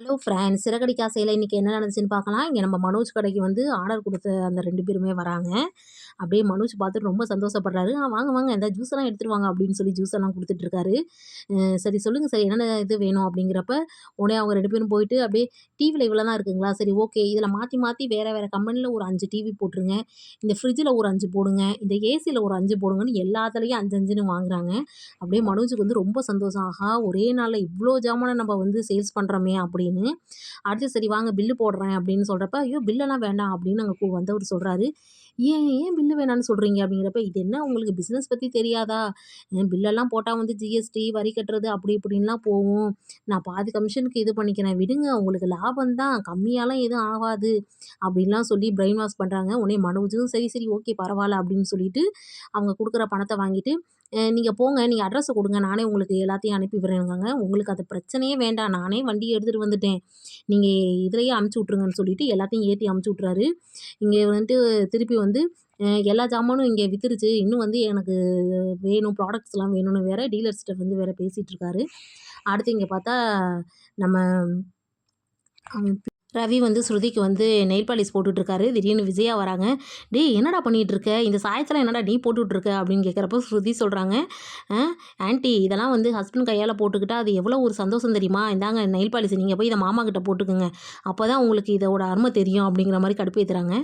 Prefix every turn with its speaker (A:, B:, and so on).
A: Hello friends, Siragadikka ஆசையில இன்னைக்கு என்ன நடந்துச்சுன்னு பார்க்கலாம். இங்க நம்ம மனோஜ் கடைக்கு வந்து ஆர்டர் குடுத்த அந்த 2 பேருமே வராங்க. அப்படியே மனோஜ் பார்த்துட்டு ரொம்ப சந்தோஷப்படுறாரு. வாங்க வாங்க இந்த ஜூஸ் எல்லாம் எடுத்துட்டு வாங்க" அப்படின்னு சொல்லி ஜூஸ் எல்லாம் குடுத்துட்டு இருக்காரு. சரி சொல்லுங்க சார் என்னென்ன இது வேணும் அப்படிங்கிறப்ப, உடனே அவங்க 2 பேரும் போயிட்டு அப்படியே டிவில இவ்வளோ தான் இருக்குங்களா? சரி ஓகே. இதில மாத்தி மாத்தி வேற வேற கம்பெனில ஒரு 5 டிவி போட்டுருங்க. இந்த ஃப்ரிட்ஜில ஒரு 5 போடுங்க. இந்த ஏசில ஒரு 5 போடுங்கன்னு எல்லாத்துலயும் 5 5ன்னு வாங்குறாங்க. அப்படியே மனோஜுக்கு வந்து ரொம்ப சந்தோஷம். ஆஹா! ஒரே நாள்ல இவ்ளோ ஜாமான நம்ம வந்து சேல்ஸ் பண்றோமே அப்படின்னு. அடுத்து சரி வாங்க பில்லு போடுறேன் அப்படின்னு சொல்றப்ப, ஐயோ! பில்லெல்லாம் வேண்டாம் அப்படின்னு அங்க வந்தவரு சொல்றாரு. ஏன் ஏன் பில்லு வேணான்னு சொல்றீங்க? அப்படிங்கிறப்ப, இது என்ன உங்களுக்கு பிசினஸ் பத்தி தெரியாதா? பில்லெல்லாம் போட்டா வந்து ஜிஎஸ்டி, வரி கட்டுறது அப்படி இப்படின்லாம் போகும். நான் பாதி கமிஷனுக்கு இது பண்ணிக்கிறேன். விடுங்க உங்களுக்கு லாபம் தான். கம்மியாலாம் எதுவும் ஆவாது. அப்படின்லாம் சொல்லி பிரெயின் வாஷ் பண்றாங்க. உடனே மனோஜும் சரி, சரி ஓகே பரவால்ல அப்படின்னு சொல்லிட்டு, அவங்க குடுக்குற பணத்த வாங்கிட்டு, நீங்க போங்க. நீங்க அட்ரஸ குடுங்க. நானே உங்களுக்கு எல்லாத்தையும் அனுப்பி விடுறேங்காங்க. உங்களுக்கு அது பிரச்சனையே வேண்டாம். நானே வண்டிய எடுத்துட்டு வந்துட்டேன். நீங்க இதுலயே அனுப்பிச்சு விட்டுருங்கன்னு சொல்லிட்டு எல்லாத்தையும் ஏத்தி அனுப்பிச்சு விட்டுறாரு. இங்க வந்துட்டு திருப்பி வந்து எல்லா ஜாமானும் இங்க வித்துருச்சு. இன்னும் வந்து எனக்கு வேணும் ப்ராடக்ட்ஸ்லாம் வேணும்னு வேற டீலர்ஸ்ட்ட வந்து வேற பேசிட்டு இருக்காரு. அடுத்து இங்க பார்த்தா நம்ம ரவி வந்து ஸ்ருதிக்கு வந்து நெயில் பாலிஷ் போட்டுட்டு இருக்காரு. திடீர்னு விஜயா வராங்க. "டேய் என்னடா பண்ணிட்டு இருக்க? இந்த சாயத்தெல்லாம் என்னடா நீ போட்டுட்டு இருக்க?" அப்படின்னு கேட்குறப்போ ஸ்ருதி சொல்றாங்க, "அ ஆன்ட்டி இதெல்லாம் வந்து ஹஸ்பண்ட் கையால போட்டுக்கிட்டா அது எவ்வளோ ஒரு சந்தோஷம் தெரியுமா? இந்தாங்க நெயில் பாலிஷ் நீங்க போய் இத மாமா கிட்ட போட்டுக்கங்க. அப்பதான் உங்களுக்கு இதோட அரும தெரியும்." அப்படிங்கிற மாரி கடுப்பேத்துறாங்க.